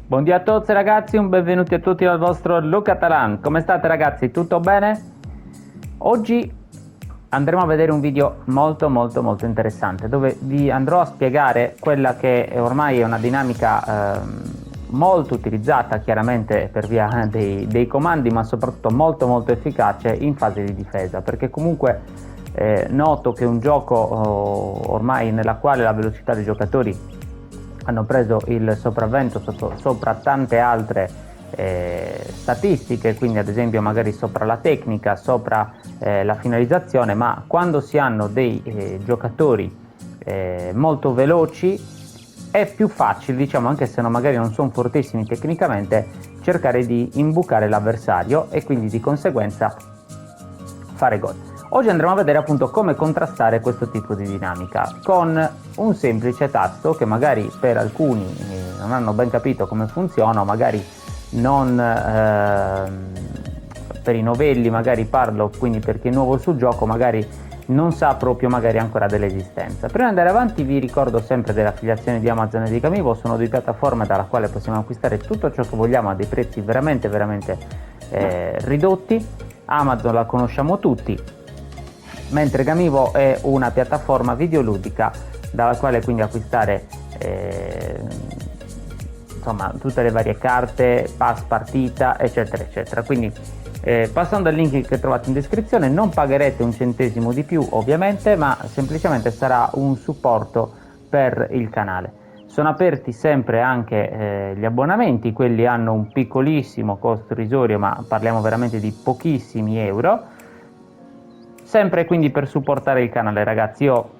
Buongiorno a tutti ragazzi, un benvenuti a tutti al vostro Luca Talan. Come state ragazzi? Tutto bene? Oggi andremo a vedere un video molto interessante dove vi andrò a spiegare quella che ormai è una dinamica molto utilizzata chiaramente per via dei comandi, ma soprattutto molto efficace in fase di difesa, perché comunque noto che è un gioco ormai nella quale la velocità dei giocatori hanno preso il sopravvento sopra tante altre statistiche, quindi ad esempio magari sopra la tecnica, sopra la finalizzazione, ma quando si hanno dei giocatori molto veloci è più facile, diciamo, anche se magari non sono fortissimi tecnicamente, cercare di imbucare l'avversario e quindi di conseguenza fare gol. Oggi andremo a vedere appunto come contrastare questo tipo di dinamica con un semplice tasto che magari per alcuni non hanno ben capito come funziona, o magari non per i novelli magari parlo, quindi per chi è nuovo sul gioco magari non sa proprio magari ancora dell'esistenza. Prima di andare avanti vi ricordo sempre dell'affiliazione di Amazon e di Gamivo. Sono due piattaforme dalla quale possiamo acquistare tutto ciò che vogliamo a dei prezzi veramente ridotti. Amazon la conosciamo tutti, mentre Gamivo è una piattaforma videoludica dalla quale quindi acquistare insomma tutte le varie carte, pass partita eccetera. Quindi passando al link che trovate in descrizione non pagherete un centesimo di più ovviamente, ma semplicemente sarà un supporto per il canale. Sono aperti sempre anche gli abbonamenti, quelli hanno un piccolissimo costo irrisorio, ma parliamo veramente di pochissimi euro, sempre quindi per supportare il canale ragazzi. Io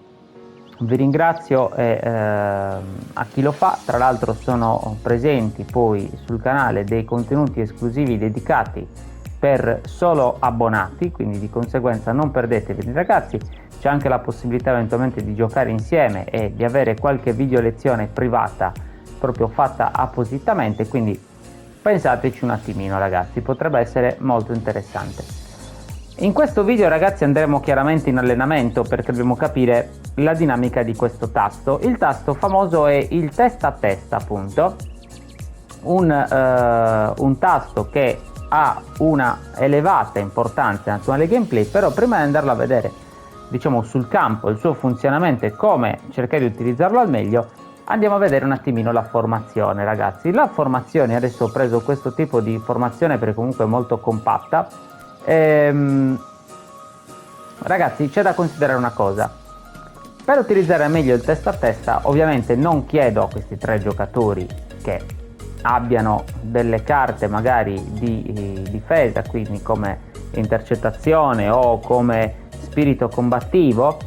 vi ringrazio a chi lo fa. Tra l'altro sono presenti poi sul canale dei contenuti esclusivi dedicati per solo abbonati, quindi di conseguenza non perdetevi ragazzi. C'è anche la possibilità eventualmente di giocare insieme e di avere qualche video lezione privata proprio fatta appositamente, quindi pensateci un attimino ragazzi, potrebbe essere molto interessante. In questo video ragazzi andremo chiaramente in allenamento perché dobbiamo capire la dinamica di questo tasto. Il tasto famoso è il testa a testa, appunto, un tasto che ha una elevata importanza nell'attuale gameplay, però prima di andarlo a vedere diciamo sul campo il suo funzionamento e come cercare di utilizzarlo al meglio, andiamo a vedere un attimino la formazione ragazzi. La formazione, adesso ho preso questo tipo di formazione perché comunque è molto compatta. Ragazzi, c'è da considerare una cosa: per utilizzare al meglio il testa a testa ovviamente non chiedo a questi tre giocatori che abbiano delle carte magari di difesa, quindi come intercettazione o come spirito combattivo,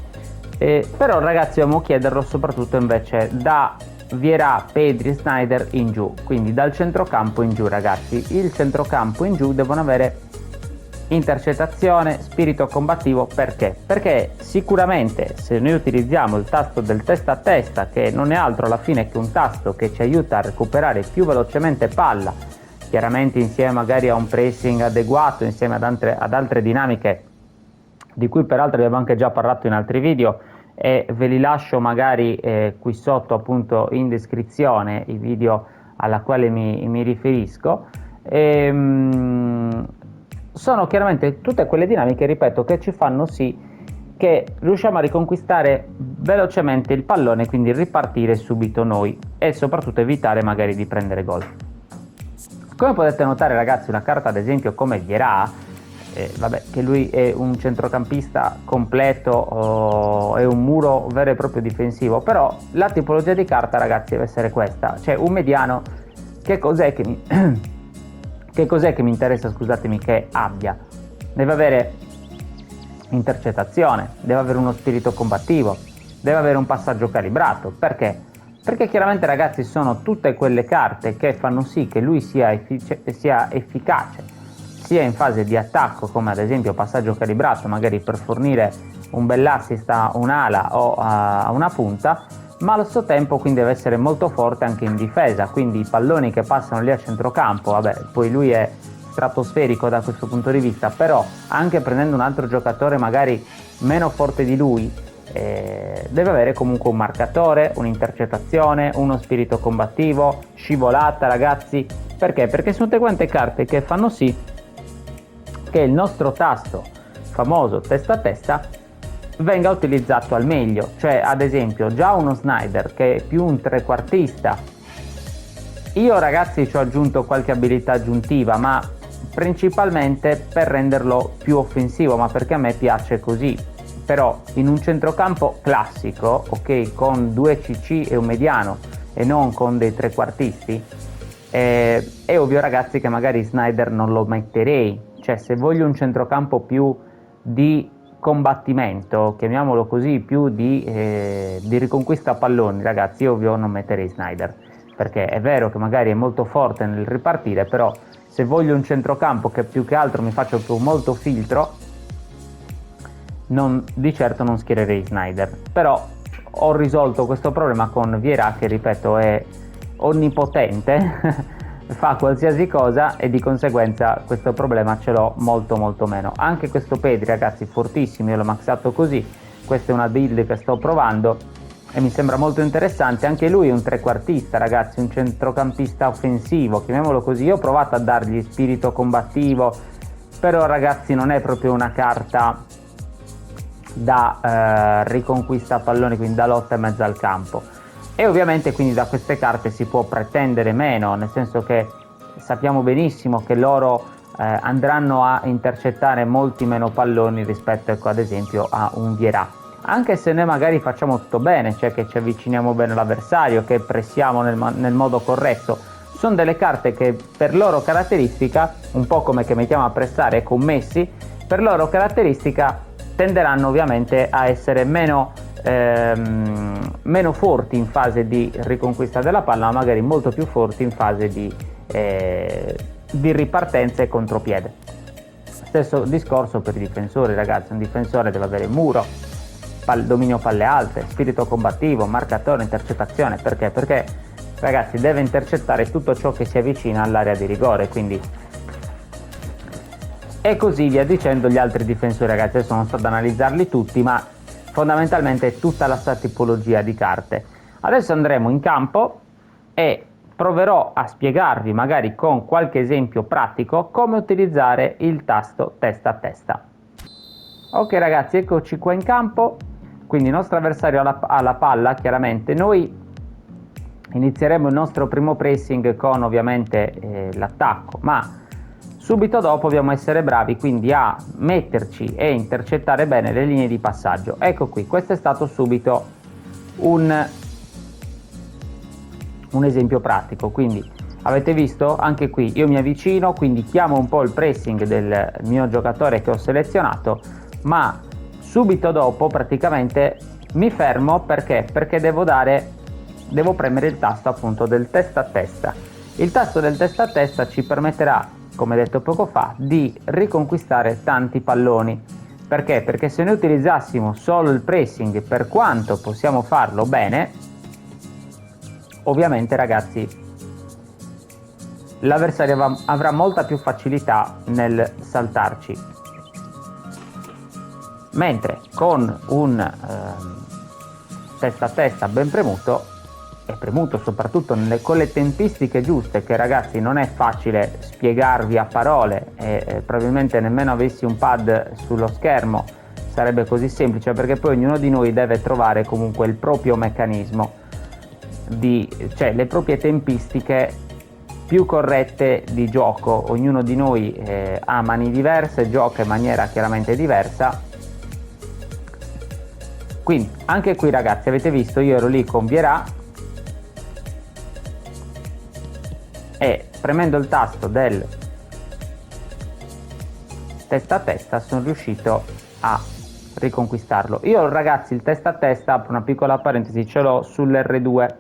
però ragazzi dobbiamo chiederlo soprattutto invece da Vieira, Pedri, Snyder in giù, quindi dal centrocampo in giù ragazzi. Il centrocampo in giù devono avere intercettazione, spirito combattivo. Perché? Perché sicuramente se noi utilizziamo il tasto del testa a testa, che non è altro alla fine che un tasto che ci aiuta a recuperare più velocemente palla, chiaramente insieme magari a un pressing adeguato, insieme ad altre dinamiche di cui peraltro abbiamo anche già parlato in altri video e ve li lascio magari qui sotto appunto in descrizione, i video alla quale mi riferisco. Sono chiaramente tutte quelle dinamiche, ripeto, che ci fanno sì che riusciamo a riconquistare velocemente il pallone, quindi ripartire subito noi e soprattutto evitare magari di prendere gol. Come potete notare ragazzi, una carta ad esempio come Vieira, vabbè, che lui è un centrocampista completo, è un muro vero e proprio difensivo, però la tipologia di carta ragazzi deve essere questa, cioè un mediano. Che cos'è che mi interessa, scusatemi, che abbia? Deve avere intercettazione, deve avere uno spirito combattivo, deve avere un passaggio calibrato. Perché? Perché chiaramente ragazzi sono tutte quelle carte che fanno sì che lui sia efficace sia in fase di attacco, come ad esempio passaggio calibrato magari per fornire un bell'assist a un'ala o a una punta, ma allo stesso tempo quindi deve essere molto forte anche in difesa, quindi i palloni che passano lì a centrocampo, vabbè, poi lui è stratosferico da questo punto di vista, però anche prendendo un altro giocatore magari meno forte di lui deve avere comunque un marcatore, un'intercettazione, uno spirito combattivo, scivolata, ragazzi. Perché? Perché sono tutte quante carte che fanno sì che il nostro tasto famoso testa a testa venga utilizzato al meglio. Cioè, ad esempio, già uno Snyder che è più un trequartista, io ragazzi ci ho aggiunto qualche abilità aggiuntiva, ma principalmente per renderlo più offensivo, ma perché a me piace così. Però in un centrocampo classico, ok, con 2 CC e un mediano e non con dei trequartisti, è ovvio ragazzi che magari Snyder non lo metterei. Cioè, se voglio un centrocampo più di combattimento, chiamiamolo così, più di riconquista palloni, ragazzi, io ovvio non metterei Snyder, perché è vero che magari è molto forte nel ripartire, però se voglio un centrocampo che più che altro mi faccia più molto filtro, di certo non schiererei Snyder. Però ho risolto questo problema con Vieira, che ripeto è onnipotente fa qualsiasi cosa, e di conseguenza questo problema ce l'ho molto molto meno. Anche questo Pedri, ragazzi, fortissimo, io l'ho maxato così. Questa è una build che sto provando e mi sembra molto interessante. Anche lui è un trequartista, ragazzi, un centrocampista offensivo, chiamiamolo così. Io ho provato a dargli spirito combattivo, però ragazzi non è proprio una carta da riconquista palloni, quindi da lotta in mezzo al campo. E ovviamente quindi da queste carte si può pretendere meno, nel senso che sappiamo benissimo che loro andranno a intercettare molti meno palloni rispetto, ecco, ad esempio a un Vieira. Anche se noi magari facciamo tutto bene, cioè che ci avviciniamo bene all'avversario, che pressiamo nel modo corretto, sono delle carte che per loro caratteristica, un po' come che mettiamo a pressare con Messi, per loro caratteristica tenderanno ovviamente a essere meno forti in fase di riconquista della palla, ma magari molto più forti in fase di ripartenza e contropiede. Stesso discorso per i difensori, ragazzi. Un difensore deve avere muro, dominio palle alte, spirito combattivo, marcatore, intercettazione. Perché? Perché ragazzi deve intercettare tutto ciò che si avvicina all'area di rigore, quindi e così via dicendo gli altri difensori, ragazzi. Adesso non sto ad analizzarli tutti, ma fondamentalmente è tutta la sua tipologia di carte. Adesso andremo in campo e proverò a spiegarvi, magari con qualche esempio pratico, come utilizzare il tasto testa a testa. Ok ragazzi, eccoci qua in campo. Quindi il nostro avversario ha la palla, chiaramente. Noi inizieremo il nostro primo pressing con ovviamente l'attacco, ma subito dopo dobbiamo essere bravi quindi a metterci e intercettare bene le linee di passaggio. Ecco qui, questo è stato subito un esempio pratico. Quindi avete visto anche qui, io mi avvicino, quindi chiamo un po' il pressing del mio giocatore che ho selezionato, ma subito dopo praticamente mi fermo. Perché? Perché devo premere il tasto appunto del testa a testa. Il tasto del testa a testa ci permetterà, come detto poco fa, di riconquistare tanti palloni. Perché? Perché se noi utilizzassimo solo il pressing, per quanto possiamo farlo bene, ovviamente ragazzi l'avversario avrà molta più facilità nel saltarci. Mentre con un testa a testa ben premuto, e premuto soprattutto con le tempistiche giuste, che ragazzi non è facile spiegarvi a parole, e probabilmente nemmeno avessi un pad sullo schermo sarebbe così semplice, perché poi ognuno di noi deve trovare comunque il proprio meccanismo, cioè le proprie tempistiche più corrette di gioco. Ognuno di noi ha mani diverse, gioca in maniera chiaramente diversa. Quindi anche qui ragazzi avete visto, io ero lì con Vieira e premendo il tasto del testa a testa sono riuscito a riconquistarlo. Io ragazzi il testa a testa, apro una piccola parentesi, ce l'ho sull'R2.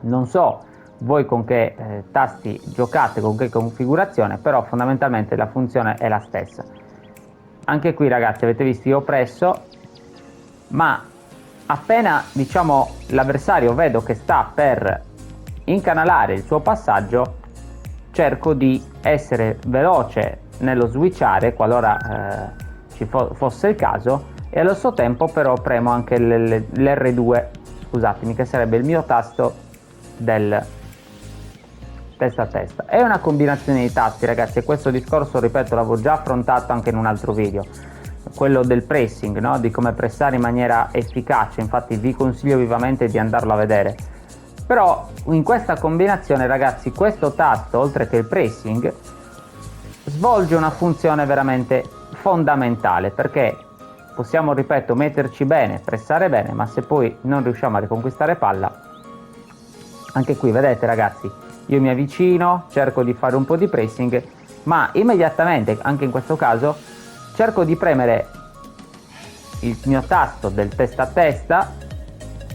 Non so voi con che tasti giocate, con che configurazione, però fondamentalmente la funzione è la stessa. Anche qui ragazzi avete visto, io presso, ma appena diciamo l'avversario vedo che sta per incanalare il suo passaggio, cerco di essere veloce nello switchare qualora ci fosse il caso, e allo stesso tempo però premo anche l'R2, scusatemi, che sarebbe il mio tasto del testa a testa. È una combinazione di tasti, ragazzi, e questo discorso, ripeto, l'avevo già affrontato anche in un altro video, quello del pressing, no? Di come pressare in maniera efficace. Infatti vi consiglio vivamente di andarlo a vedere. Però in questa combinazione, ragazzi, questo tasto, oltre che il pressing, svolge una funzione veramente fondamentale, perché possiamo, ripeto, metterci bene, pressare bene, ma se poi non riusciamo a riconquistare palla, anche qui vedete, ragazzi, io mi avvicino, cerco di fare un po' di pressing, ma immediatamente, anche in questo caso, cerco di premere il mio tasto del testa a testa,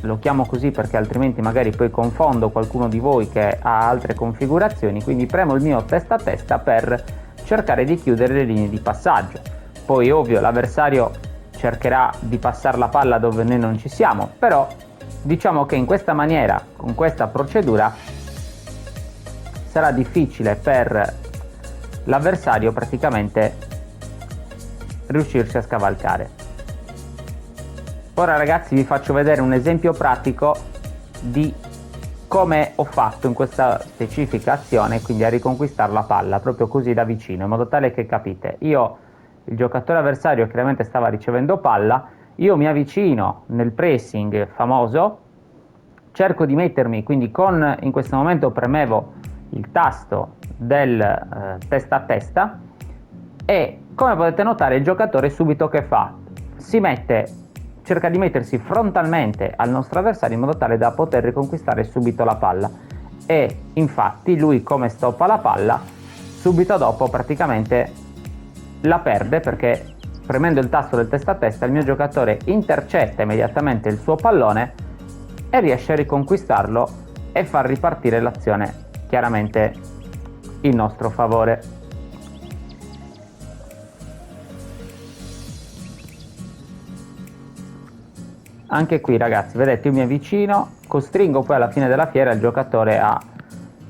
lo chiamo così perché altrimenti magari poi confondo qualcuno di voi che ha altre configurazioni, quindi premo il mio testa a testa per cercare di chiudere le linee di passaggio. Poi ovvio l'avversario cercherà di passare la palla dove noi non ci siamo, però diciamo che in questa maniera, con questa procedura, sarà difficile per l'avversario praticamente riuscirsi a scavalcare. Ora, ragazzi, vi faccio vedere un esempio pratico di come ho fatto in questa specifica azione, quindi a riconquistare la palla proprio così da vicino, in modo tale che capite. Il giocatore avversario chiaramente stava ricevendo palla, io mi avvicino nel pressing famoso, cerco di mettermi, quindi in questo momento premevo il tasto del testa a testa, e come potete notare il giocatore subito che fa? Cerca di mettersi frontalmente al nostro avversario in modo tale da poter riconquistare subito la palla, e infatti lui, come stoppa la palla, subito dopo praticamente la perde, perché premendo il tasto del testa a testa il mio giocatore intercetta immediatamente il suo pallone e riesce a riconquistarlo e far ripartire l'azione chiaramente in nostro favore. Anche qui, ragazzi, vedete, io mi avvicino, costringo poi alla fine della fiera il giocatore a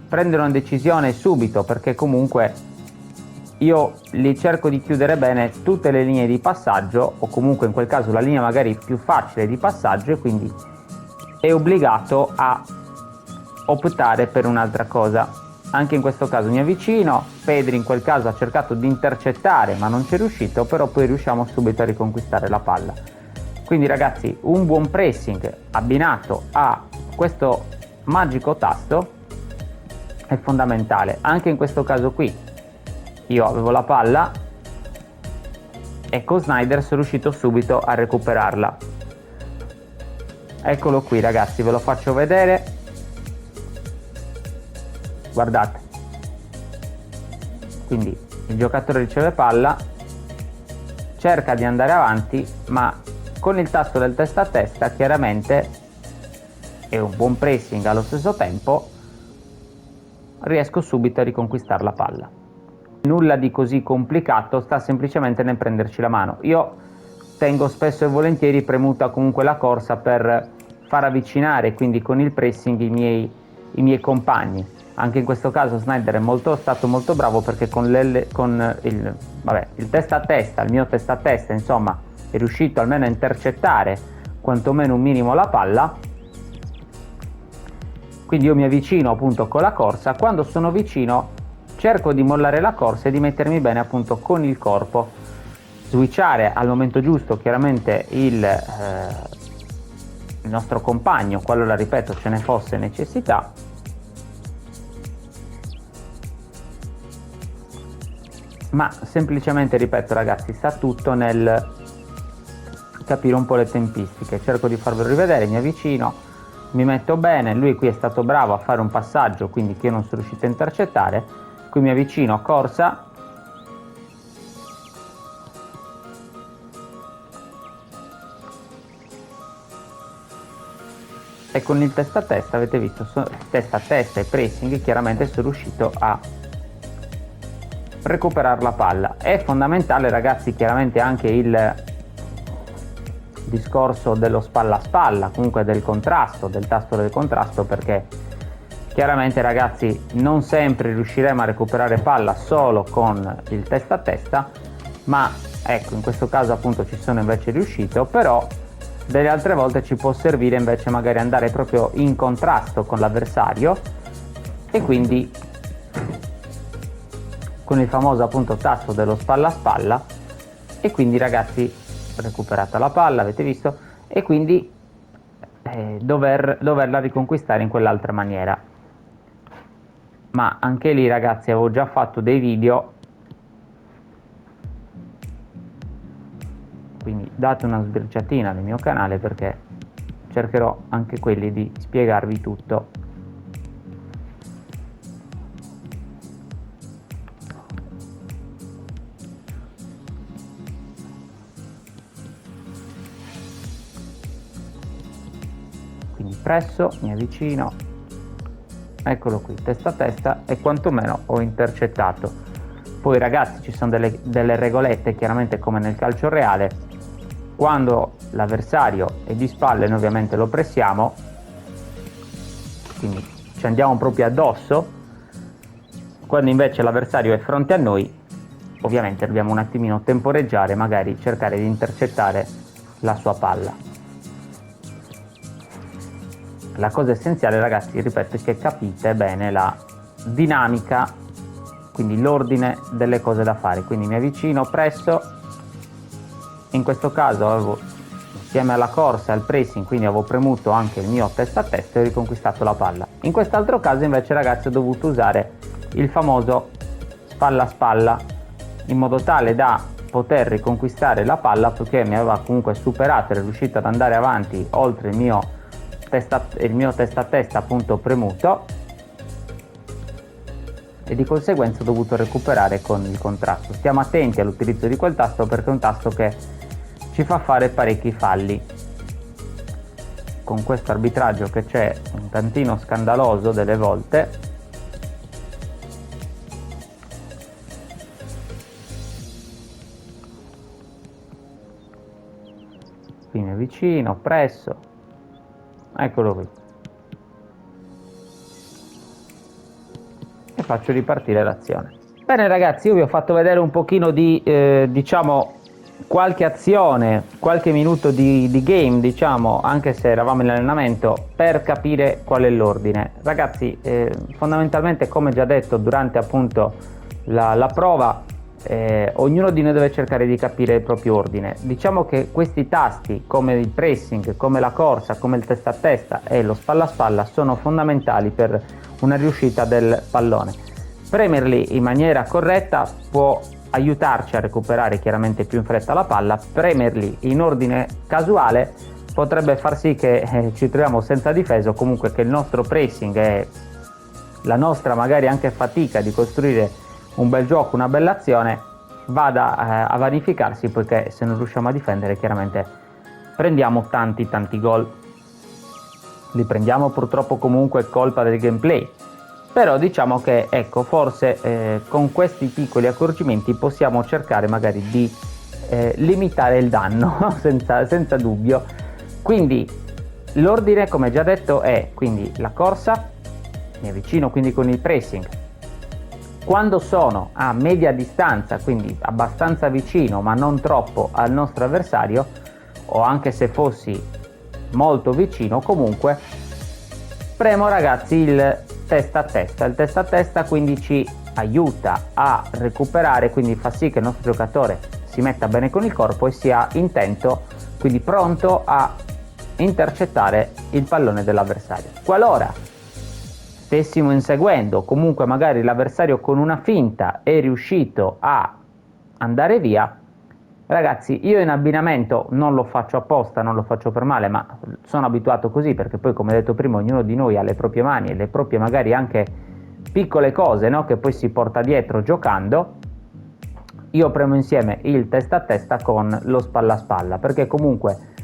prendere una decisione subito, perché comunque io li cerco di chiudere bene tutte le linee di passaggio, o comunque in quel caso la linea magari più facile di passaggio, e quindi è obbligato a optare per un'altra cosa. Anche in questo caso mi avvicino, Pedri in quel caso ha cercato di intercettare ma non ci è riuscito, però poi riusciamo subito a riconquistare la palla. Quindi, ragazzi, un buon pressing abbinato a questo magico tasto è fondamentale. Anche in questo caso qui io avevo la palla e con Snyder sono riuscito subito a recuperarla. Eccolo qui, ragazzi, ve lo faccio vedere. Guardate, quindi il giocatore riceve palla, cerca di andare avanti, ma con il tasto del testa a testa chiaramente e un buon pressing allo stesso tempo riesco subito a riconquistare la palla. Nulla di così complicato, sta semplicemente nel prenderci la mano. Io tengo spesso e volentieri premuta comunque la corsa per far avvicinare quindi con il pressing i miei compagni. Anche in questo caso Snyder è stato molto bravo, perché con il testa a testa, il mio testa a testa, insomma, è riuscito almeno a intercettare quantomeno un minimo la palla. Quindi io mi avvicino appunto con la corsa, quando sono vicino cerco di mollare la corsa e di mettermi bene appunto con il corpo, switchare al momento giusto chiaramente il nostro compagno, qualora, ripeto, ce ne fosse necessità. Ma semplicemente, ripeto, ragazzi, sta tutto nel capire un po' le tempistiche. Cerco di farvelo rivedere, mi avvicino, mi metto bene, lui qui è stato bravo a fare un passaggio, quindi che io non sono riuscito a intercettare. Qui mi avvicino, corsa, e con il testa a testa, avete visto, testa a testa e pressing, chiaramente sono riuscito a recuperare la palla. È fondamentale, ragazzi, chiaramente anche il discorso dello spalla a spalla, comunque del contrasto, del tasto del contrasto, perché chiaramente, ragazzi, non sempre riusciremo a recuperare palla solo con il testa a testa, ma ecco, in questo caso appunto ci sono invece riuscito, però delle altre volte ci può servire invece magari andare proprio in contrasto con l'avversario e quindi con il famoso appunto tasto dello spalla a spalla, e quindi ragazzi recuperata la palla, avete visto, e quindi doverla riconquistare in quell'altra maniera. Ma anche lì ragazzi avevo già fatto dei video, quindi date una sbirciatina nel mio canale perché cercherò anche quelli di spiegarvi tutto. Quindi presso, mi avvicino, eccolo qui, testa a testa, e quantomeno ho intercettato. Poi ragazzi ci sono delle regolette, chiaramente come nel calcio reale: quando l'avversario è di spalle noi ovviamente lo pressiamo, quindi ci andiamo proprio addosso. Quando invece l'avversario è fronte a noi, ovviamente dobbiamo un attimino temporeggiare, magari cercare di intercettare la sua palla. La cosa essenziale ragazzi, ripeto, è che capite bene la dinamica, quindi l'ordine delle cose da fare. Quindi mi avvicino, presso, in questo caso avevo, insieme alla corsa e al pressing, quindi avevo premuto anche il mio testa a testa e ho riconquistato la palla. In quest'altro caso invece ragazzi ho dovuto usare il famoso spalla a spalla, in modo tale da poter riconquistare la palla, perché mi aveva comunque superato, era riuscito ad andare avanti oltre il mio testa a testa appunto premuto, e di conseguenza ho dovuto recuperare con il contrasto. Stiamo attenti all'utilizzo di quel tasto perché è un tasto che ci fa fare parecchi falli. Con questo arbitraggio che c'è un tantino scandaloso delle volte, qui mi avvicino, presso, eccolo qui, e faccio ripartire l'azione. Bene ragazzi, io vi ho fatto vedere un pochino di diciamo qualche azione, qualche minuto di game, diciamo, anche se eravamo in allenamento, per capire qual è l'ordine. Ragazzi, fondamentalmente, come già detto durante appunto la prova, ognuno di noi deve cercare di capire il proprio ordine. Diciamo che questi tasti, come il pressing, come la corsa, come il testa a testa e lo spalla a spalla, sono fondamentali per una riuscita del pallone. Premerli in maniera corretta può aiutarci a recuperare chiaramente più in fretta la palla. Premerli in ordine casuale potrebbe far sì che ci troviamo senza difesa, o comunque che il nostro pressing e la nostra magari anche fatica di costruire un bel gioco, una bella azione, vada a vanificarsi, poiché se non riusciamo a difendere chiaramente prendiamo tanti gol. Li prendiamo purtroppo comunque colpa del gameplay, però diciamo che ecco, forse con questi piccoli accorgimenti possiamo cercare magari di limitare il danno senza dubbio. Quindi l'ordine, come già detto, è quindi la corsa, mi avvicino quindi con il pressing. Quando sono a media distanza, quindi abbastanza vicino ma non troppo al nostro avversario, o anche se fossi molto vicino, comunque premo ragazzi il testa a testa. Il testa a testa quindi ci aiuta a recuperare, quindi fa sì che il nostro giocatore si metta bene con il corpo e sia intento, quindi pronto a intercettare il pallone dell'avversario. Qualora stessimo inseguendo, comunque magari l'avversario con una finta è riuscito a andare via, ragazzi, io in abbinamento non lo faccio apposta, non lo faccio per male, ma sono abituato così, perché poi, come detto prima, ognuno di noi ha le proprie mani e le proprie magari anche piccole cose, no? Che poi si porta dietro giocando. Io premo insieme il testa a testa con lo spalla a spalla, perché comunque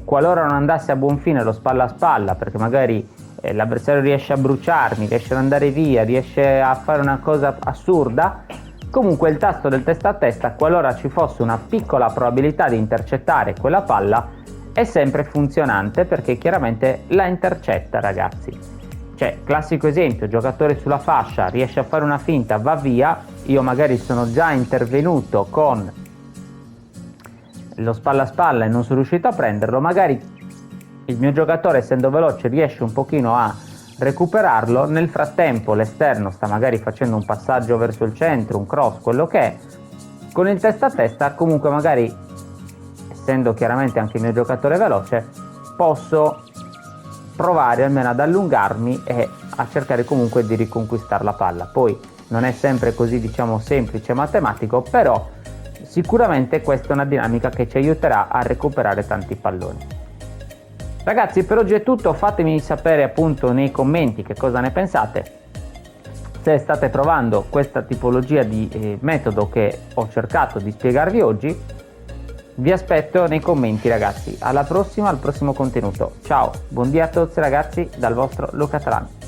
qualora non andasse a buon fine lo spalla a spalla, perché magari l'avversario riesce a bruciarmi, riesce ad andare via, riesce a fare una cosa assurda, comunque il tasto del testa a testa, qualora ci fosse una piccola probabilità di intercettare quella palla, è sempre funzionante, perché chiaramente la intercetta, ragazzi. Cioè, classico esempio, giocatore sulla fascia, riesce a fare una finta, va via, io magari sono già intervenuto con lo spalla a spalla e non sono riuscito a prenderlo, magari il mio giocatore, essendo veloce, riesce un pochino a recuperarlo. Nel frattempo l'esterno sta magari facendo un passaggio verso il centro, un cross, quello che è. Con il testa a testa comunque magari, essendo chiaramente anche il mio giocatore veloce, posso provare almeno ad allungarmi e a cercare comunque di riconquistare la palla. Poi non è sempre così, diciamo, semplice matematico, però sicuramente questa è una dinamica che ci aiuterà a recuperare tanti palloni. Ragazzi, per oggi è tutto. Fatemi sapere appunto nei commenti che cosa ne pensate, se state provando questa tipologia di metodo che ho cercato di spiegarvi oggi. Vi aspetto nei commenti, ragazzi. Alla prossima, al prossimo contenuto. Ciao, buon dia a tutti ragazzi dal vostro Luca Talan.